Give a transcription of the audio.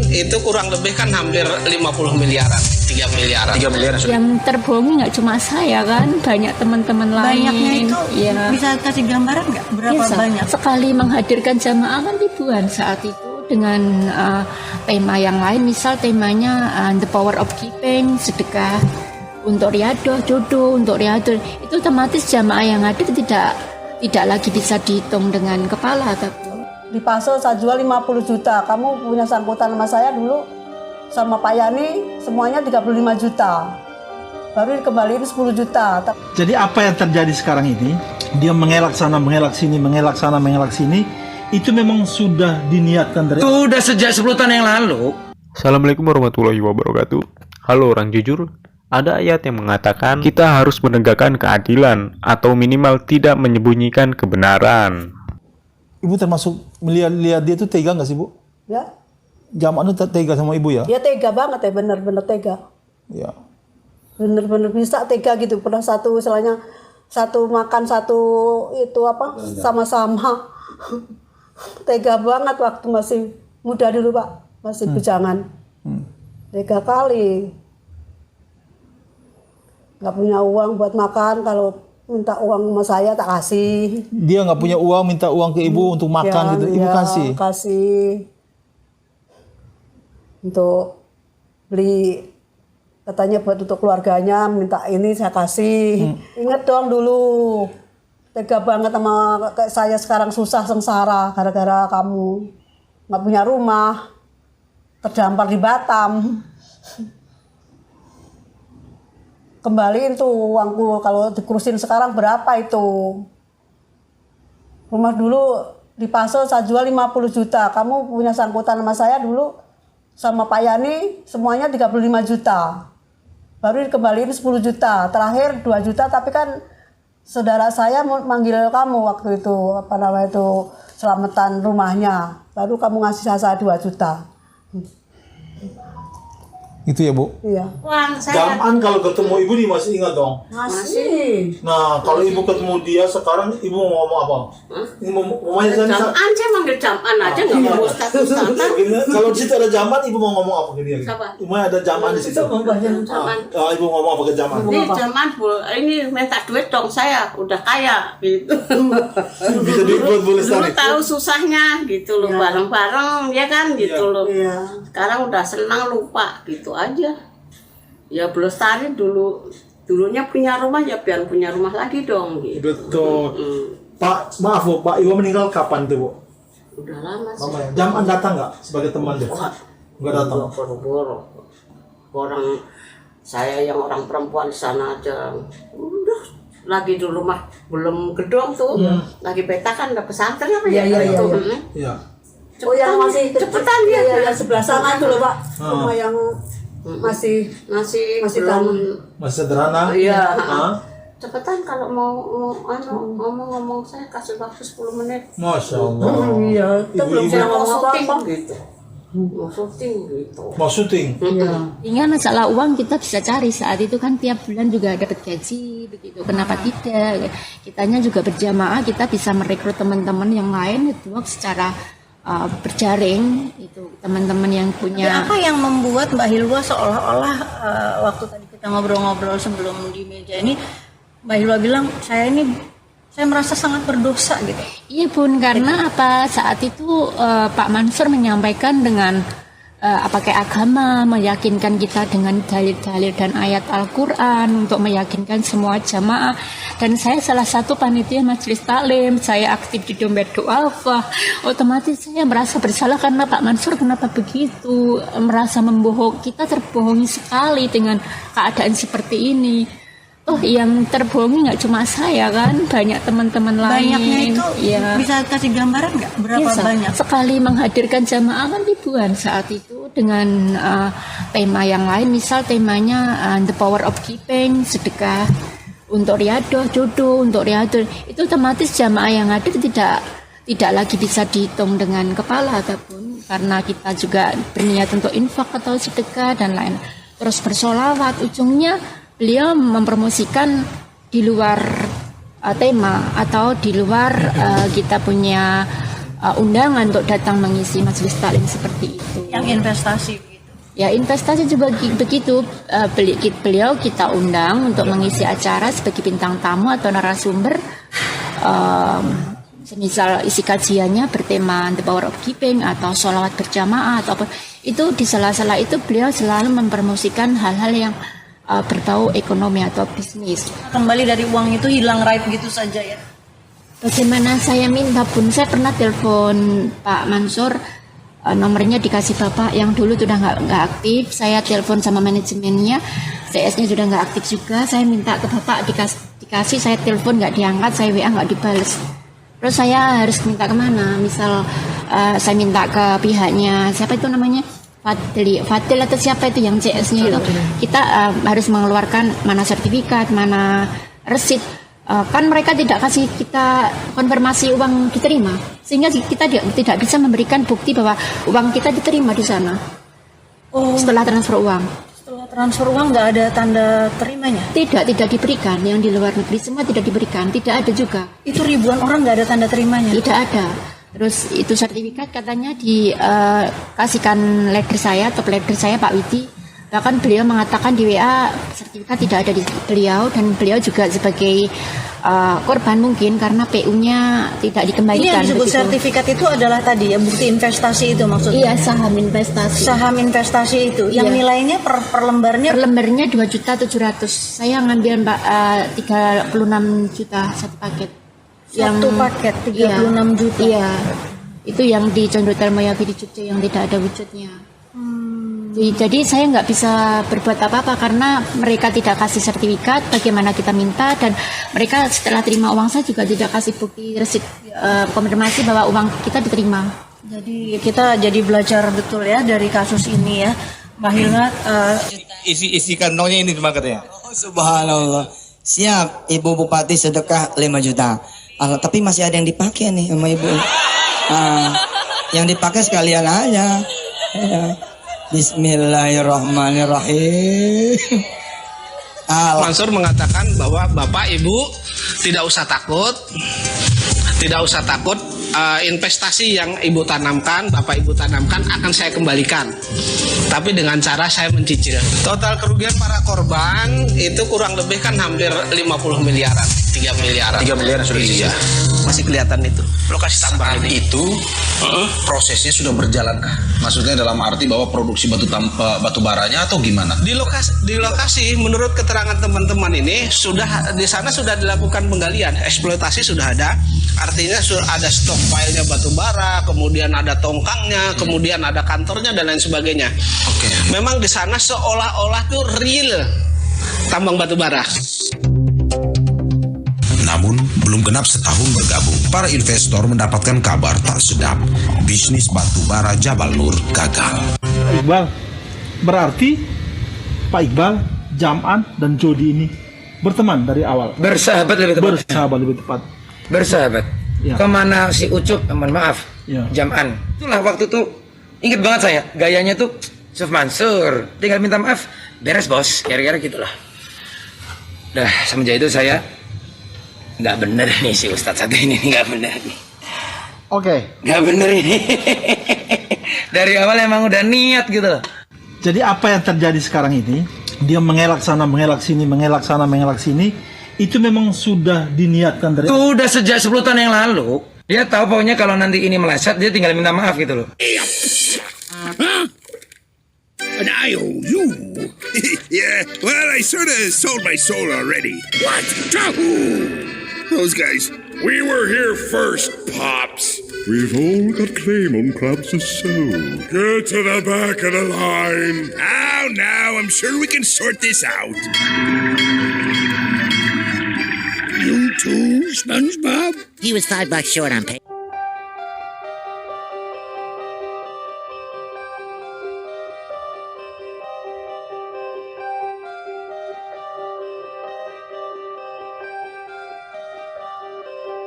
itu kurang lebih kan hampir 50 miliaran, 3 miliaran. 3 miliar. Yang terbohongi nggak cuma saya kan, banyak teman-teman lain. Banyaknya itu ya. bisa kasih gambaran nggak berapa Biasa. banyak? Sekali menghadirkan jamaah kan ribuan saat itu dengan tema yang lain, misal temanya the power of giving, sedekah untuk riadoh, jodoh untuk riadoh, itu otomatis jamaah yang hadir tidak lagi bisa dihitung dengan kepala. Tapi Di Paso saya jual 50 juta. Kamu punya sangkutan sama saya dulu sama Pak Yani semuanya 35 juta. Baru dikembaliin 10 juta. Jadi apa yang terjadi sekarang ini, dia mengelak sana, mengelak sini, mengelak sana, mengelak sini, itu memang sudah diniatkan dari... Itu udah sejak 10 tahun yang lalu. Assalamualaikum warahmatullahi wabarakatuh. Halo orang jujur. Ada ayat yang mengatakan kita harus menegakkan keadilan atau minimal tidak menyembunyikan kebenaran. Ibu termasuk melihat dia tuh tega nggak sih, Bu? Ya. Jamaknya tega sama ibu ya? Dia tega banget ya, bener-bener tega. Ya. Bener-bener bisa tega gitu. Pernah satu makan satu itu apa sama-sama. Tega banget waktu masih muda dulu, Pak. Masih bujangan. Tega kali. Nggak punya uang buat makan, kalau minta uang sama saya tak kasih. Dia nggak punya uang, minta uang ke ibu untuk makan gitu, ibu kasih? Kasih. Untuk beli, katanya buat untuk keluarganya, minta ini saya kasih. Ingat dong dulu, tega banget sama kayak saya sekarang susah sengsara gara-gara kamu. Nggak punya rumah, terdampar di Batam. Kembaliin tuh uangku, kalau dikurusin sekarang berapa itu. Rumah dulu di Paso saya jual 50 juta. Kamu punya sangkutan sama saya dulu sama Pak Yani semuanya 35 juta. Baru dikembaliin 10 juta. Terakhir 2 juta, tapi kan saudara saya manggil kamu waktu itu, apa namanya itu, selamatan rumahnya. Baru kamu ngasih saya 2 juta. Itu ya, Bu? Iya. Uang saya Jaman kalau ketemu ibu nih masih ingat dong? Masih. Nah, kalau ibu ketemu dia sekarang, ibu mau ngomong apa? Ini mau main sana? Jaman, saya manggil jaman aja nggak mau status standar. Kalau di situ ada jaman, ibu mau ngomong apa ke dia? Siapa? Ibu ada jaman di situ. Jaman. Ibu ngomong apa ke jaman? Ini jaman, Bu, ini minta duit dong, saya udah kaya gitu. Bisa duit buat Bu Dulu Lestari. tahu susahnya gitu loh, bareng-bareng ya kan gitu loh. Iya. Sekarang udah senang lupa gitu aja. Ya Bu Lestari dulunya punya rumah, ya biar punya rumah lagi dong gitu. Betul. Pak, maaf Bu, Pak Iwa meninggal kapan tuh, Bu? Udah lama sih. Lama ya. Jaman datang nggak sebagai teman dia? Nggak datang. Boro-boro. Orang saya yang orang perempuan di sana aja udah lagi di rumah belum gedong tuh, lagi petakan udah pesantren apa ya? Iya. Iya. Oh, yang masih cepetan dia. yang sebelah sana tuh loh, Pak. Rumah yang masih masih belum. Masih sederhana. Iya. Hah? Cepetan kalau mau ngomong saya kasih waktu 10 menit. Masya Allah. Iya, itu belum Ibu-ibu saya Mau ngomong syuting apa-apa. gitu. Mau syuting gitu. mau syuting. ingat masalah uang kita bisa cari saat itu kan, tiap bulan juga dapat gaji begitu. Kenapa tidak? Kitanya juga berjamaah, kita bisa merekrut teman-teman yang lain itu secara berjaring, itu teman-teman yang Tapi punya. apa yang membuat Mbak Hilwa seolah-olah waktu tadi kita ngobrol-ngobrol sebelum di meja ini, Mbak Hilwa bilang saya merasa sangat berdosa gitu. Iya Bun, karena apa saat itu Pak Mansur menyampaikan dengan pakai agama, meyakinkan kita dengan dalil-dalil dan ayat Al-Quran untuk meyakinkan semua jamaah. Dan saya salah satu panitia majelis taklim, saya aktif di dompet du'afa. Otomatis saya merasa bersalah karena Pak Mansur kenapa begitu, merasa membohong. Kita terbohongi sekali dengan keadaan seperti ini. Oh, yang terbohongi nggak cuma saya kan, banyak teman-teman lain. Banyaknya itu ya. bisa kasih gambaran nggak berapa Biasa. banyak? Sekali menghadirkan jamaah kan ribuan saat itu dengan tema yang lain, misal temanya the power of giving, sedekah untuk riadoh, jodoh untuk riadoh, itu otomatis jamaah yang hadir tidak lagi bisa dihitung dengan kepala ataupun, karena kita juga berniat untuk infak atau sedekah dan lain. Terus bersolawat, ujungnya beliau mempromosikan di luar tema atau di luar kita punya undangan untuk datang mengisi majelis taklim seperti itu. Yang investasi gitu. Ya investasi juga begitu. Beliau kita undang untuk mengisi acara sebagai bintang tamu atau narasumber. Semisal isi kajiannya bertema The Power of Giving atau sholawat berjamaah atau apa, itu di sela-sela itu beliau selalu mempromosikan hal-hal yang berbau ekonomi atau bisnis. Kembali dari uang itu hilang raib gitu saja ya. Bagaimana saya minta pun, saya pernah telepon Pak Mansur, nomornya dikasih Bapak yang dulu sudah nggak aktif. Saya telepon sama manajemennya, CS-nya sudah nggak aktif juga. Saya minta ke Bapak dikasih, saya telepon nggak diangkat, saya WA nggak dibales. Terus saya harus minta kemana? Misal saya minta ke pihaknya, siapa itu namanya? Fadil atau siapa itu yang CS-nya itu. Kita harus mengeluarkan mana sertifikat, mana resit. Kan mereka tidak kasih kita konfirmasi uang diterima, sehingga kita tidak bisa memberikan bukti bahwa uang kita diterima di sana. Setelah transfer uang. Setelah transfer uang nggak ada tanda terimanya? Tidak diberikan. Yang di luar negeri semua tidak diberikan, tidak ada juga. Itu ribuan orang nggak ada tanda terimanya? Tidak ada. Terus itu sertifikat katanya dikasihkan leader saya, top leader saya Pak Widi. Bahkan beliau mengatakan di WA sertifikat tidak ada di beliau, dan beliau juga sebagai korban mungkin karena PU-nya tidak dikembalikan. Ini yang disebut begitu. Sertifikat itu adalah tadi ya, bukti investasi itu maksudnya? Iya, saham investasi. Saham investasi itu, yang Iya. nilainya per lembarnya? Per lembarnya 2.700.000. Saya ngambil 36 juta satu paket. Satu paket 36 juta? Iya, itu yang di Condotel Mayabi di Jogja yang tidak ada wujudnya. Jadi saya nggak bisa berbuat apa-apa karena mereka tidak kasih sertifikat. Bagaimana kita minta, dan mereka setelah terima uang saya juga tidak kasih bukti resit konfirmasi bahwa uang kita diterima. Jadi kita jadi belajar betul ya dari kasus ini ya, Mbak Hilna. Isi kantongnya ini cuma katanya. Oh, subhanallah. Siap, Ibu Bupati sedekah 5 juta. Tapi masih ada yang dipakai nih sama Ibu. Yang dipakai sekalian aja. Ya. Bismillahirrahmanirrahim. Mansur mengatakan bahwa Bapak Ibu tidak usah takut, investasi yang Ibu tanamkan, Bapak Ibu tanamkan akan saya kembalikan, tapi dengan cara saya mencicil. Total kerugian para korban itu kurang lebih kan hampir 50 miliaran, 3 miliaran. 3 miliar sudah disisihkan. Masih kelihatan itu. Lokasi tambang itu prosesnya sudah berjalankah? Maksudnya dalam arti bahwa produksi batu baranya atau gimana? Di lokasi menurut keterangan teman-teman ini di sana sudah dilakukan penggalian, eksploitasi sudah ada. Artinya ada stockpile-nya batu bara, kemudian ada tongkangnya, kemudian ada kantornya dan lain sebagainya. Oke. Memang di sana seolah-olah tuh real tambang batu bara. Namun, belum genap setahun bergabung, para investor mendapatkan kabar tak sedap. Bisnis batu bara Jabal Nur gagal. Iqbal, berarti Pak Iqbal, Jam'an, dan Jody ini berteman dari awal. Bersahabat lebih tepat. Bersahabat. Ya. Kemana si Ucup, mohon maaf, Ya. Jam'an. Itulah waktu itu, inget banget saya, gayanya tuh Suf Mansur, tinggal minta maaf, beres bos, kira-kira gitulah. Dah, semenjak itu saya nggak bener nih si Ustadz satu ini, nggak bener nih. Oke. Nggak bener ini. Dari awal emang udah niat gitu loh. Jadi apa yang terjadi sekarang ini, dia mengelak sana, mengelak sini, mengelak sana, mengelak sini, itu memang sudah diniatkan dari... Sudah sejak 10 tahun yang lalu. Dia tahu pokoknya kalau nanti ini meleset, dia tinggal minta maaf gitu loh. An IOU? Yeah, well, I sort of sold my soul already. What? Tahoo! Those guys, we were here first, Pops. We've all got claim on Krabs' soul. Get to the back of the line. Now, I'm sure we can sort this out. You too, SpongeBob? He was $5 short on pay.